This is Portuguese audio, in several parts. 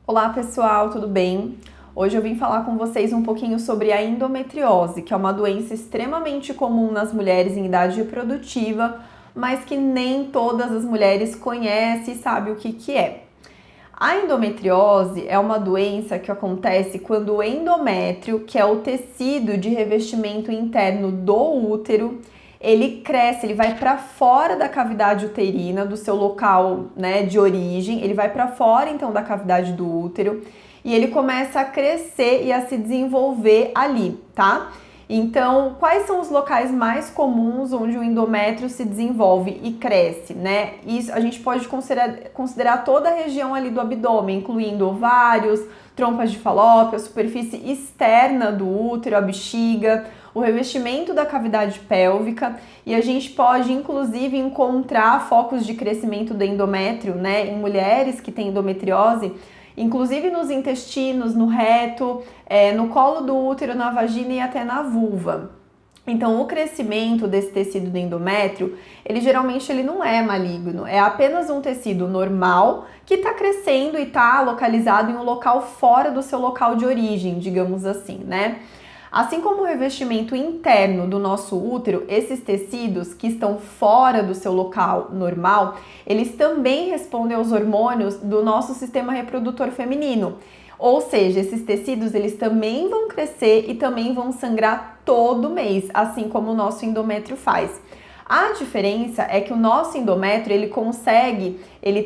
Olá pessoal, tudo bem? Hoje eu vim falar com vocês um pouquinho sobre a endometriose, que é uma doença extremamente comum nas mulheres em idade reprodutiva, mas que nem todas as mulheres conhecem e sabem o que é. A endometriose é uma doença que acontece quando o endométrio, que é o tecido de revestimento interno do útero, ele cresce, ele vai para fora da cavidade uterina, do seu local, né, de origem, ele vai para fora então da cavidade do útero e ele começa a crescer e a se desenvolver ali, tá? Então, quais são os locais mais comuns onde o endométrio se desenvolve e cresce, né? Isso a gente pode considerar toda a região ali do abdômen, incluindo ovários, trompas de falópio, a superfície externa do útero, a bexiga, o revestimento da cavidade pélvica, e a gente pode inclusive encontrar focos de crescimento do endométrio, né, em mulheres que têm endometriose, inclusive nos intestinos, no reto, no colo do útero, na vagina e até na vulva. Então, o crescimento desse tecido do endométrio, ele geralmente não é maligno, é apenas um tecido normal que está crescendo e está localizado em um local fora do seu local de origem, digamos assim, né? Assim como o revestimento interno do nosso útero, esses tecidos que estão fora do seu local normal, eles também respondem aos hormônios do nosso sistema reprodutor feminino. Ou seja, esses tecidos eles também vão crescer e também vão sangrar todo mês, assim como o nosso endométrio faz. A diferença é que o nosso endométrio, ele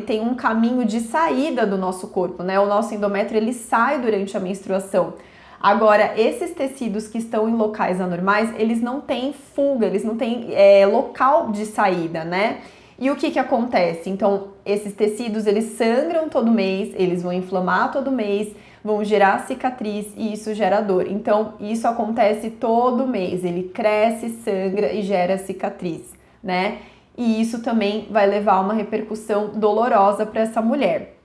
tem um caminho de saída do nosso corpo, né? O nosso endométrio, ele sai durante a menstruação. Agora, esses tecidos que estão em locais anormais, eles não têm fuga, eles não têm local de saída, né? E o que acontece? Então, esses tecidos, eles sangram todo mês, eles vão inflamar todo mês, vão gerar cicatriz e isso gera dor. Então, isso acontece todo mês, ele cresce, sangra e gera cicatriz, né? E isso também vai levar a uma repercussão dolorosa para essa mulher.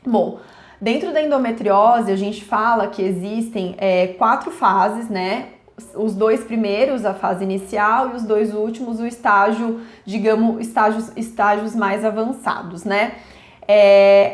Bom, dentro da endometriose, a gente fala que existem 4 fases, né? Os 2 primeiros, a fase inicial, e os 2 últimos, o estágio, digamos, estágios mais avançados, né?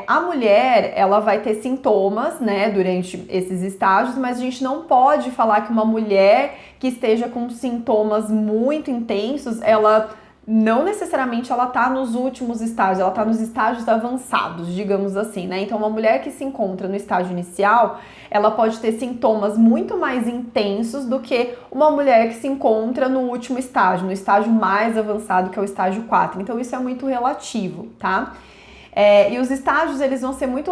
A mulher, ela vai ter sintomas, né, durante esses estágios, mas a gente não pode falar que uma mulher que esteja com sintomas muito intensos, ela não necessariamente ela tá nos últimos estágios, ela tá nos estágios avançados, digamos assim, né? Então, uma mulher que se encontra no estágio inicial, ela pode ter sintomas muito mais intensos do que uma mulher que se encontra no último estágio, no estágio mais avançado, que é o estágio 4. Então, isso é muito relativo, tá? E os estágios, eles vão ser muito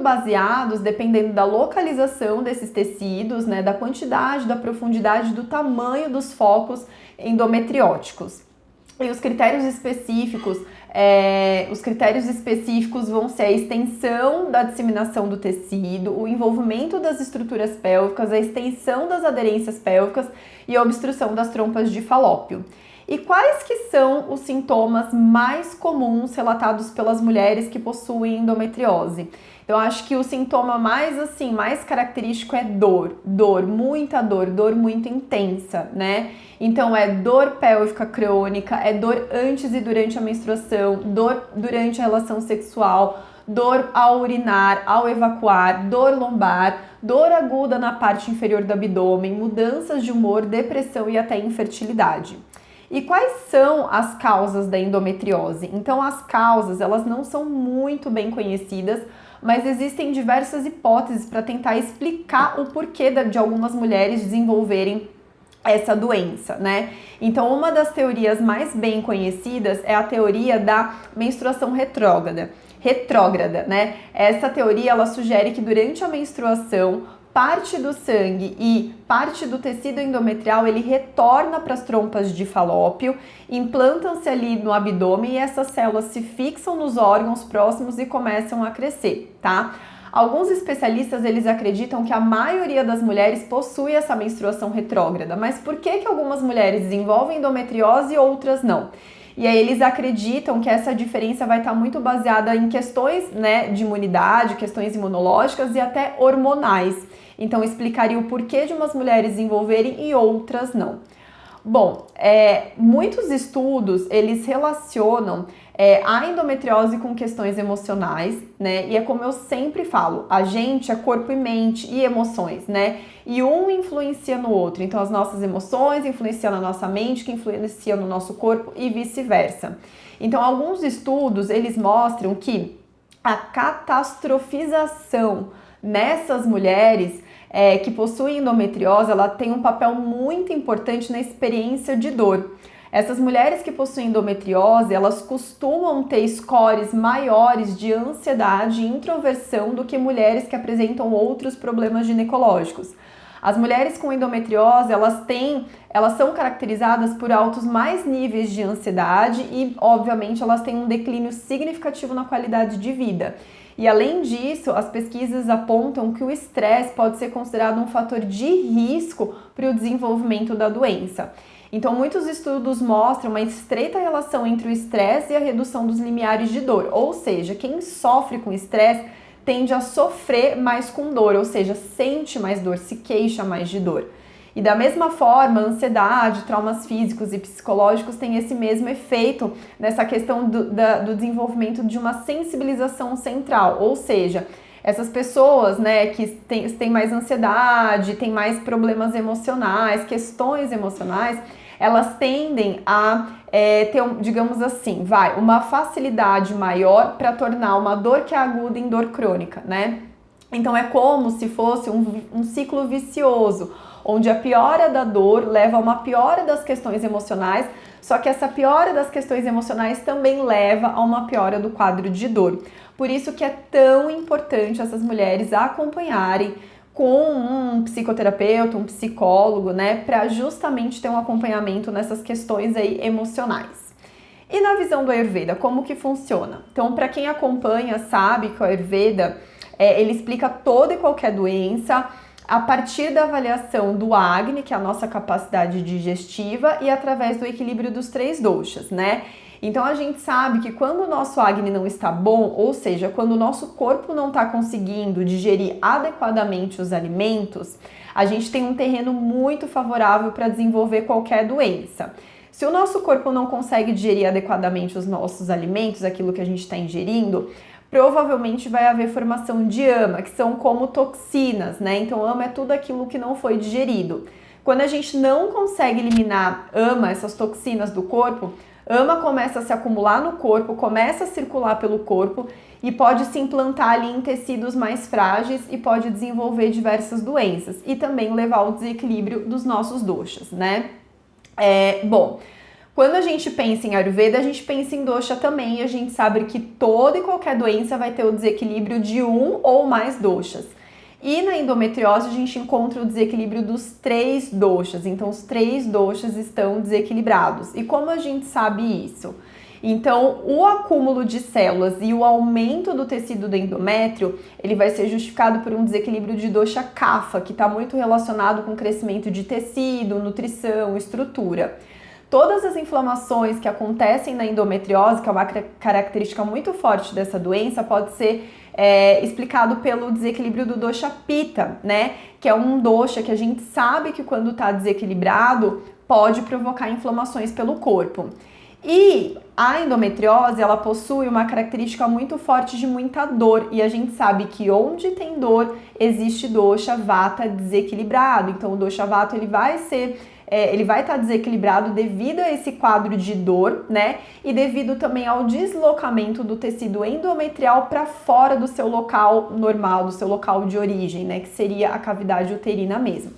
baseados dependendo da localização desses tecidos, né, da quantidade, da profundidade, do tamanho dos focos endometrióticos. E os critérios específicos vão ser a extensão da disseminação do tecido, o envolvimento das estruturas pélvicas, a extensão das aderências pélvicas e a obstrução das trompas de falópio. E quais que são os sintomas mais comuns relatados pelas mulheres que possuem endometriose? Eu acho que o sintoma mais característico é dor, muita dor muito intensa, né? Então é dor pélvica crônica, é dor antes e durante a menstruação, dor durante a relação sexual, dor ao urinar, ao evacuar, dor lombar, dor aguda na parte inferior do abdômen, mudanças de humor, depressão e até infertilidade. E quais são as causas da endometriose? Então, as causas, elas não são muito bem conhecidas, mas existem diversas hipóteses para tentar explicar o porquê de algumas mulheres desenvolverem essa doença, né? Então, uma das teorias mais bem conhecidas é a teoria da menstruação retrógrada, né? Essa teoria, ela sugere que durante a menstruação, parte do sangue e parte do tecido endometrial, ele retorna para as trompas de falópio, implantam-se ali no abdômen e essas células se fixam nos órgãos próximos e começam a crescer, tá? Alguns especialistas, eles acreditam que a maioria das mulheres possui essa menstruação retrógrada, mas por que algumas mulheres desenvolvem endometriose e outras não? E aí eles acreditam que essa diferença vai estar muito baseada em questões, né, de imunidade, questões imunológicas e até hormonais. Então explicaria o porquê de umas mulheres desenvolverem e outras não. Bom, muitos estudos, eles relacionam a endometriose com questões emocionais, né? E é como eu sempre falo, a gente é corpo e mente e emoções, né? E um influencia no outro. Então, as nossas emoções influenciam na nossa mente, que influencia no nosso corpo e vice-versa. Então, alguns estudos, eles mostram que a catastrofização nessas mulheres que possuem endometriose, ela tem um papel muito importante na experiência de dor. Essas mulheres que possuem endometriose, elas costumam ter scores maiores de ansiedade e introversão do que mulheres que apresentam outros problemas ginecológicos. As mulheres com endometriose, elas são caracterizadas por altos mais níveis de ansiedade e, obviamente, elas têm um declínio significativo na qualidade de vida. E além disso, as pesquisas apontam que o estresse pode ser considerado um fator de risco para o desenvolvimento da doença. Então, muitos estudos mostram uma estreita relação entre o estresse e a redução dos limiares de dor. Ou seja, quem sofre com estresse tende a sofrer mais com dor, ou seja, sente mais dor, se queixa mais de dor. E da mesma forma, a ansiedade, traumas físicos e psicológicos têm esse mesmo efeito nessa questão do desenvolvimento de uma sensibilização central, ou seja, essas pessoas, né, que têm mais ansiedade, têm mais problemas emocionais, questões emocionais, elas tendem a ter, digamos assim, uma facilidade maior para tornar uma dor que é aguda em dor crônica, né? Então é como se fosse um ciclo vicioso, onde a piora da dor leva a uma piora das questões emocionais, só que essa piora das questões emocionais também leva a uma piora do quadro de dor. Por isso que é tão importante essas mulheres acompanharem com um psicoterapeuta, um psicólogo, né, para justamente ter um acompanhamento nessas questões aí emocionais. E na visão do Ayurveda, como que funciona? Então, para quem acompanha, sabe que o Ayurveda, ele explica toda e qualquer doença a partir da avaliação do Agni, que é a nossa capacidade digestiva, e através do equilíbrio dos 3 doshas, né? Então a gente sabe que quando o nosso Agni não está bom, ou seja, quando o nosso corpo não está conseguindo digerir adequadamente os alimentos, a gente tem um terreno muito favorável para desenvolver qualquer doença. Se o nosso corpo não consegue digerir adequadamente os nossos alimentos, aquilo que a gente está ingerindo, provavelmente vai haver formação de ama, que são como toxinas, né? Então, ama é tudo aquilo que não foi digerido. Quando a gente não consegue eliminar ama, essas toxinas do corpo, ama começa a se acumular no corpo, começa a circular pelo corpo e pode se implantar ali em tecidos mais frágeis e pode desenvolver diversas doenças e também levar ao desequilíbrio dos nossos doshas, né? Bom, quando a gente pensa em Ayurveda, a gente pensa em dosha também, e a gente sabe que toda e qualquer doença vai ter o desequilíbrio de um ou mais doshas. E na endometriose a gente encontra o desequilíbrio dos 3 doshas, então os 3 doshas estão desequilibrados. E como a gente sabe isso? Então, o acúmulo de células e o aumento do tecido do endométrio, ele vai ser justificado por um desequilíbrio de dosha kapha, que está muito relacionado com o crescimento de tecido, nutrição, estrutura. Todas as inflamações que acontecem na endometriose, que é uma característica muito forte dessa doença, pode ser explicado pelo desequilíbrio do dosha Pitta, né? Que é um dosha que a gente sabe que quando está desequilibrado pode provocar inflamações pelo corpo. E a endometriose, ela possui uma característica muito forte de muita dor, e a gente sabe que onde tem dor, existe dosha vata desequilibrado. Então o dosha vata ele vai estar desequilibrado devido a esse quadro de dor, né? E devido também ao deslocamento do tecido endometrial para fora do seu local normal, do seu local de origem, né? Que seria a cavidade uterina mesmo.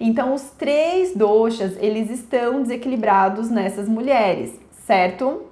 Então, os 3 doshas, eles estão desequilibrados nessas mulheres, certo?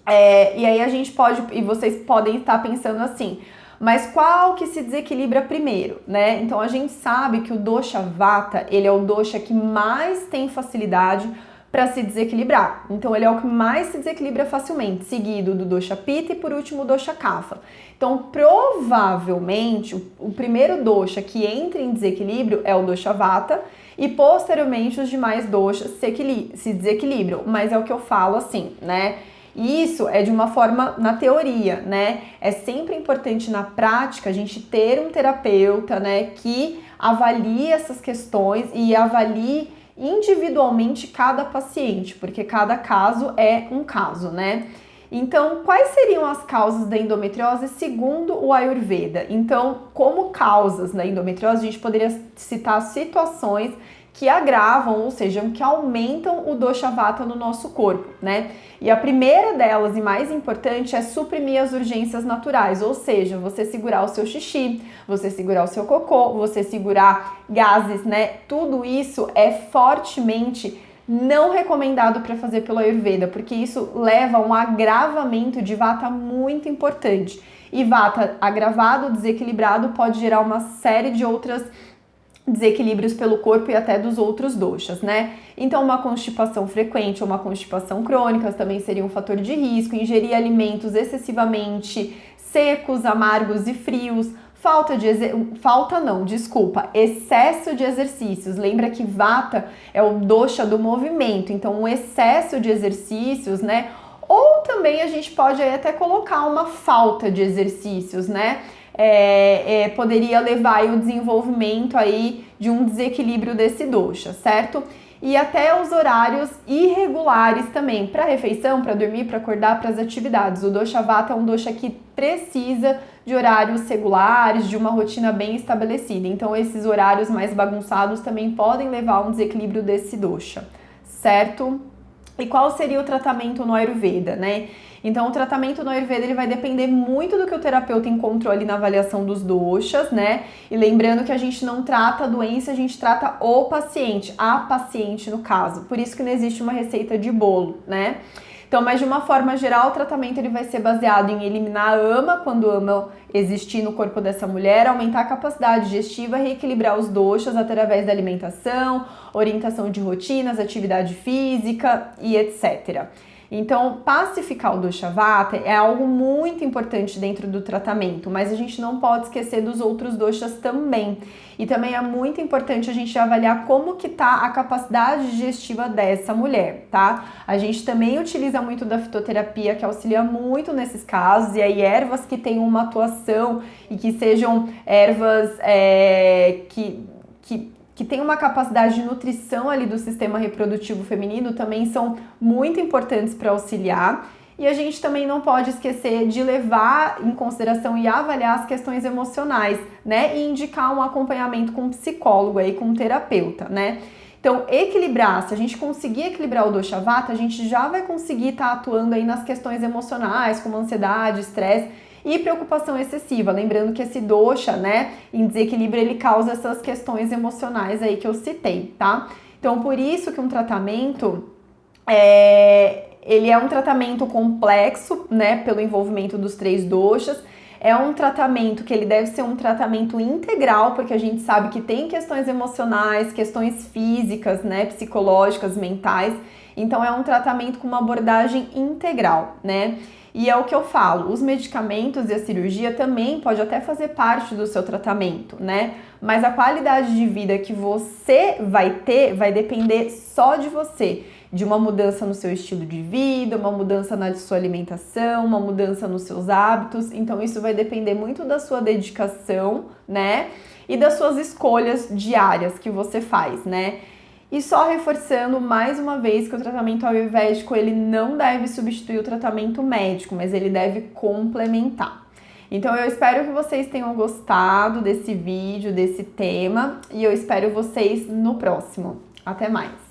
E aí a gente pode, e vocês podem estar pensando assim, mas qual que se desequilibra primeiro, né? Então a gente sabe que o dosha vata, ele é o dosha que mais tem facilidade para se desequilibrar. Então ele é o que mais se desequilibra facilmente, seguido do dosha pitta e por último o dosha kapha. Então provavelmente o primeiro dosha que entra em desequilíbrio é o dosha vata e posteriormente os demais doshas se desequilibram, mas é o que eu falo assim, né? Isso é de uma forma na teoria, né? É sempre importante na prática a gente ter um terapeuta, né, que avalie essas questões e avalie individualmente cada paciente, porque cada caso é um caso, né? Então, quais seriam as causas da endometriose segundo o Ayurveda? Então, como causas da endometriose, a gente poderia citar situações que agravam, ou seja, que aumentam o dosha vata no nosso corpo, né? E a primeira delas e mais importante é suprimir as urgências naturais, ou seja, você segurar o seu xixi, você segurar o seu cocô, você segurar gases, né? Tudo isso é fortemente não recomendado para fazer pelo Ayurveda, porque isso leva a um agravamento de vata muito importante. E vata agravado, desequilibrado, pode gerar uma série de outras desequilíbrios pelo corpo e até dos outros doshas, né? Então, uma constipação frequente ou uma constipação crônica também seria um fator de risco. Ingerir alimentos excessivamente secos, amargos e frios, excesso de exercícios. Lembra que vata é o dosha do movimento, então um excesso de exercícios, né? Ou também a gente pode aí até colocar uma falta de exercícios, né? Poderia levar aí o desenvolvimento aí de um desequilíbrio desse dosha, certo? E até os horários irregulares também, para refeição, para dormir, para acordar, para as atividades. O dosha vata é um dosha que precisa de horários regulares, de uma rotina bem estabelecida. Então, esses horários mais bagunçados também podem levar a um desequilíbrio desse dosha, certo? E qual seria o tratamento no Ayurveda, né? Então, o tratamento no Ayurveda ele vai depender muito do que o terapeuta encontrou ali na avaliação dos doshas, né? E lembrando que a gente não trata a doença, a gente trata o paciente, a paciente no caso. Por isso que não existe uma receita de bolo, né? Então, mas de uma forma geral, o tratamento ele vai ser baseado em eliminar a ama, quando a ama existir no corpo dessa mulher, aumentar a capacidade digestiva, reequilibrar os doshas através da alimentação, orientação de rotinas, atividade física e etc. Então, pacificar o dosha vata é algo muito importante dentro do tratamento, mas a gente não pode esquecer dos outros doshas também. E também é muito importante a gente avaliar como que tá a capacidade digestiva dessa mulher, tá? A gente também utiliza muito da fitoterapia, que auxilia muito nesses casos, e aí ervas que tenham uma atuação e que sejam ervas que tem uma capacidade de nutrição ali do sistema reprodutivo feminino também são muito importantes para auxiliar. E a gente também não pode esquecer de levar em consideração e avaliar as questões emocionais, né? E indicar um acompanhamento com um psicólogo aí, com um terapeuta, né? Então, equilibrar, se a gente conseguir equilibrar o dosha vata, a gente já vai conseguir estar atuando aí nas questões emocionais, como ansiedade, estresse e preocupação excessiva. Lembrando que esse dosha, né, em desequilíbrio, ele causa essas questões emocionais aí que eu citei, tá? Então, por isso que um tratamento ele é um tratamento complexo, né, pelo envolvimento dos 3 doshas. É um tratamento que ele deve ser um tratamento integral, porque a gente sabe que tem questões emocionais, questões físicas, né, psicológicas, mentais. Então, é um tratamento com uma abordagem integral, né? E é o que eu falo, os medicamentos e a cirurgia também pode até fazer parte do seu tratamento, né? Mas a qualidade de vida que você vai ter vai depender só de você. De uma mudança no seu estilo de vida, uma mudança na sua alimentação, uma mudança nos seus hábitos. Então, isso vai depender muito da sua dedicação, né? E das suas escolhas diárias que você faz, né? E só reforçando mais uma vez que o tratamento ayurvédico ele não deve substituir o tratamento médico, mas ele deve complementar. Então eu espero que vocês tenham gostado desse vídeo, desse tema, e eu espero vocês no próximo. Até mais!